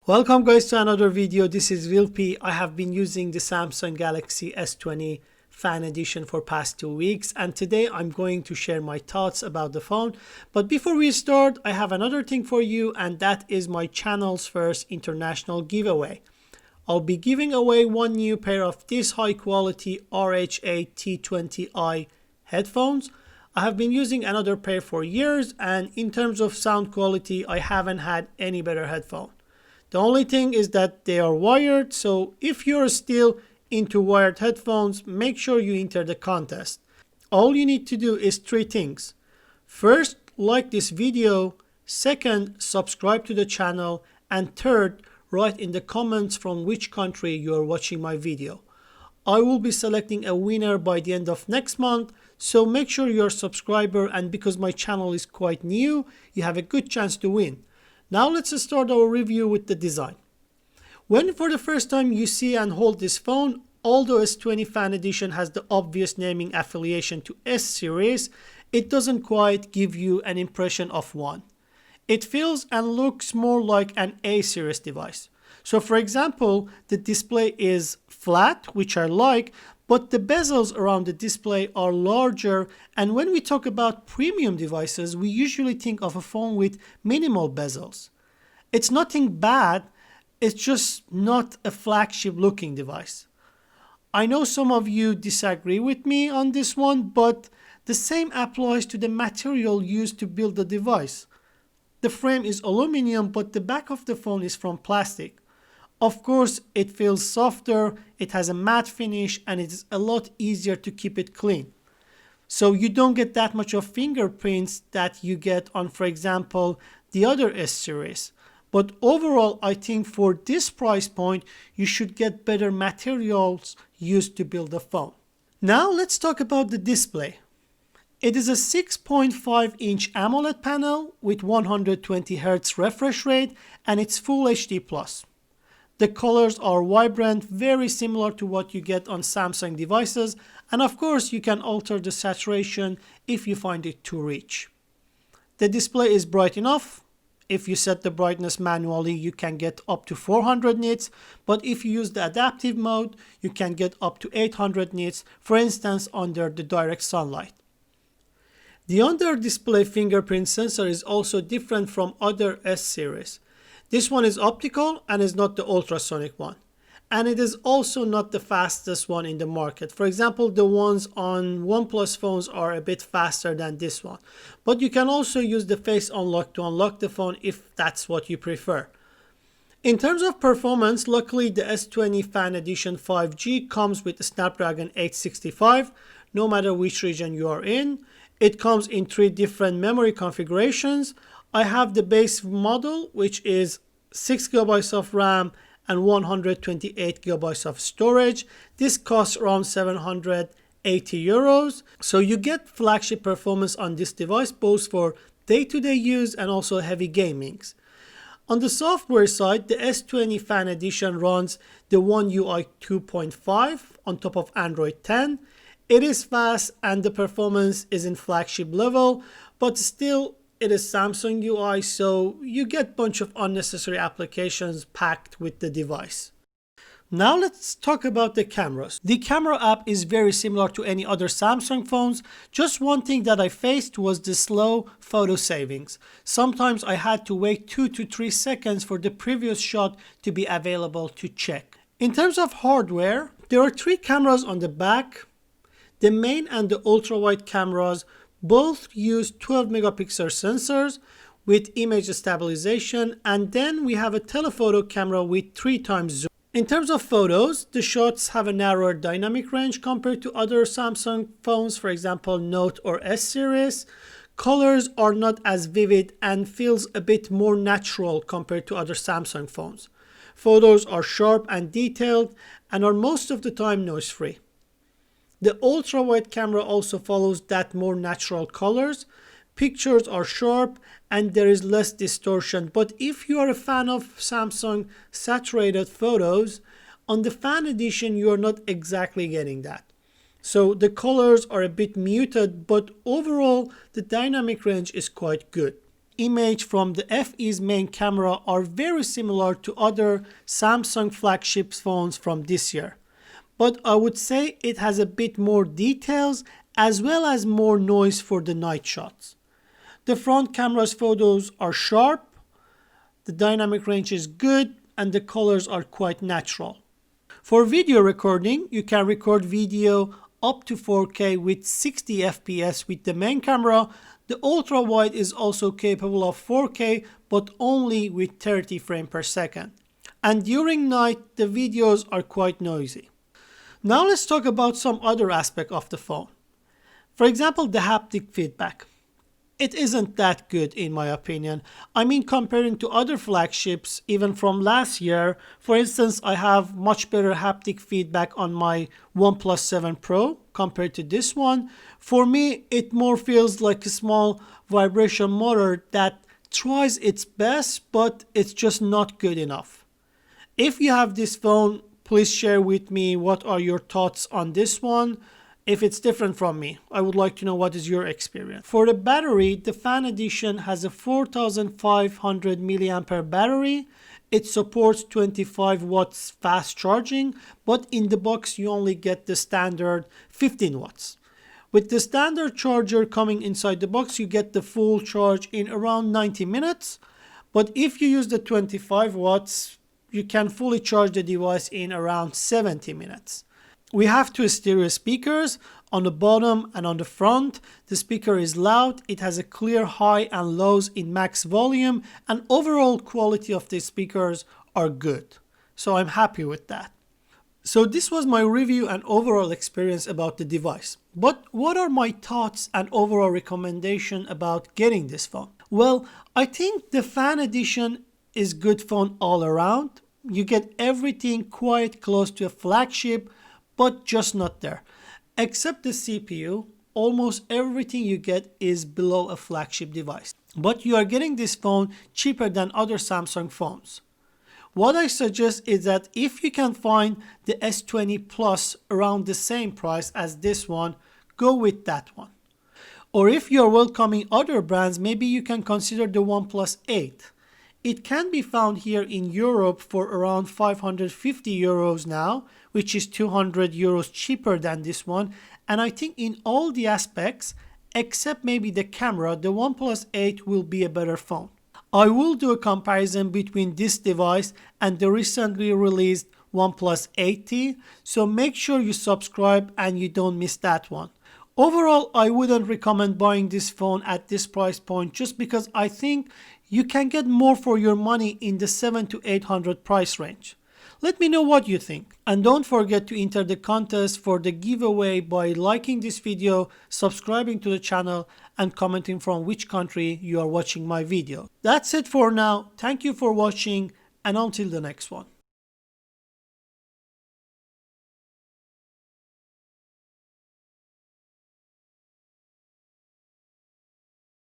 Welcome guys to another video. This is Vilpi. I have been using the Samsung Galaxy S20 Fan Edition for past 2 weeks, and today I'm going to share my thoughts about the phone. But before we start, I have another thing for you, and that is my channel's first international giveaway. I'll be giving away one new pair of this high quality RHA T20i headphones. I have been using another pair for years, and in terms of sound quality, I haven't had any better headphone. The only thing is that they are wired, so if you're still into wired headphones, make sure you enter the contest. All you need to do is 3 things. First, like this video. Second, subscribe to the channel. And third, write in the comments from which country you are watching my video. I will be selecting a winner by the end of next month, so make sure you're a subscriber, and because my channel is quite new, you have a good chance to win. Now let's start our review with the design. When for the first time you see and hold this phone, although S20 Fan Edition has the obvious naming affiliation to S series, it doesn't quite give you an impression of one. It feels and looks more like an A series device. So for example, the display is flat, which I like, but the bezels around the display are larger, and when we talk about premium devices, we usually think of a phone with minimal bezels. It's nothing bad, it's just not a flagship looking device. I know some of you disagree with me on this one, but the same applies to the material used to build the device. The frame is aluminum, but the back of the phone is from plastic. Of course, it feels softer, it has a matte finish, and it is a lot easier to keep it clean. So you don't get that much of fingerprints that you get on, for example, the other S series. But overall, I think for this price point, you should get better materials used to build a phone. Now let's talk about the display. It is a 6.5-inch AMOLED panel with 120 Hz refresh rate, and it's Full HD+. The colors are vibrant, very similar to what you get on Samsung devices, and of course you can alter the saturation if you find it too rich. The display is bright enough. If you set the brightness manually, you can get up to 400 nits, but if you use the adaptive mode, you can get up to 800 nits, for instance under the direct sunlight. The under-display fingerprint sensor is also different from other S series. This one is optical and is not the ultrasonic one. And it is also not the fastest one in the market. For example, the ones on OnePlus phones are a bit faster than this one. But you can also use the face unlock to unlock the phone if that's what you prefer. In terms of performance, luckily the S20 Fan Edition 5G comes with the Snapdragon 865, no matter which region you are in. It comes in 3 different memory configurations. I have the base model, which is 6 GB of RAM and 128 GB of storage. This costs around 780 euros. So you get flagship performance on this device, both for day-to-day use and also heavy gamings. On the software side, the S20 Fan Edition runs the One UI 2.5 on top of Android 10. It is fast and the performance is in flagship level, but still it is Samsung UI, so you get a bunch of unnecessary applications packed with the device. Now let's talk about the cameras. The camera app is very similar to any other Samsung phones. Just one thing that I faced was the slow photo savings. Sometimes I had to wait 2 to 3 seconds for the previous shot to be available to check. In terms of hardware, there are 3 cameras on the back. The main and the ultra-wide cameras both use 12 megapixel sensors with image stabilization, and then we have a telephoto camera with 3 times zoom. In terms of photos, the shots have a narrower dynamic range compared to other Samsung phones, for example Note or S series. Colors are not as vivid and feels a bit more natural compared to other Samsung phones. Photos are sharp and detailed and are most of the time noise-free. The ultra-wide camera also follows that more natural colors. Pictures are sharp and there is less distortion, but if you are a fan of Samsung saturated photos, on the Fan Edition you are not exactly getting that. So the colors are a bit muted, but overall the dynamic range is quite good. image from the FE's main camera are very similar to other Samsung flagship phones from this year. But I would say it has a bit more details as well as more noise for the night shots. The front camera's photos are sharp, the dynamic range is good, and the colors are quite natural. For video recording, you can record video up to 4K with 60 FPS with the main camera. The ultra wide is also capable of 4K but only with 30 frames per second. And during night, the videos are quite noisy. Now let's talk about some other aspect of the phone. For example, the haptic feedback. It isn't that good in my opinion. I mean, comparing to other flagships, even from last year, for instance, I have much better haptic feedback on my OnePlus 7 Pro compared to this one. For me, it more feels like a small vibration motor that tries its best, but it's just not good enough. If you have this phone, please share with me what are your thoughts on this one. If it's different from me, I would like to know what is your experience. For the battery, the Fan Edition has a 4500 mAh battery. It supports 25 watts fast charging, but in the box you only get the standard 15 watts. With the standard charger coming inside the box, you get the full charge in around 90 minutes. But if you use the 25 watts, you can fully charge the device in around 70 minutes. We have two stereo speakers on the bottom and on the front. The speaker is loud, it has a clear high and lows in max volume, and overall quality of the speakers are good. So I'm happy with that. So this was my review and overall experience about the device. But what are my thoughts and overall recommendation about getting this phone? Well, I think the Fan Edition is good phone all around. You get everything quite close to a flagship, but just not there. Except the CPU, almost everything you get is below a flagship device. But you are getting this phone cheaper than other Samsung phones. What I suggest is that if you can find the S20 Plus around the same price as this one, go with that one. Or if you are welcoming other brands, maybe you can consider the OnePlus 8. It can be found here in Europe for around 550 euros now, which is 200 euros cheaper than this one. And I think in all the aspects, except maybe the camera, the OnePlus 8 will be a better phone. I will do a comparison between this device and the recently released OnePlus 8T, so make sure you subscribe and you don't miss that one. Overall, I wouldn't recommend buying this phone at this price point just because I think you can get more for your money in the 700 to 800 price range. Let me know what you think. And don't forget to enter the contest for the giveaway by liking this video, subscribing to the channel, and commenting from which country you are watching my video. That's it for now. Thank you for watching, and until the next one.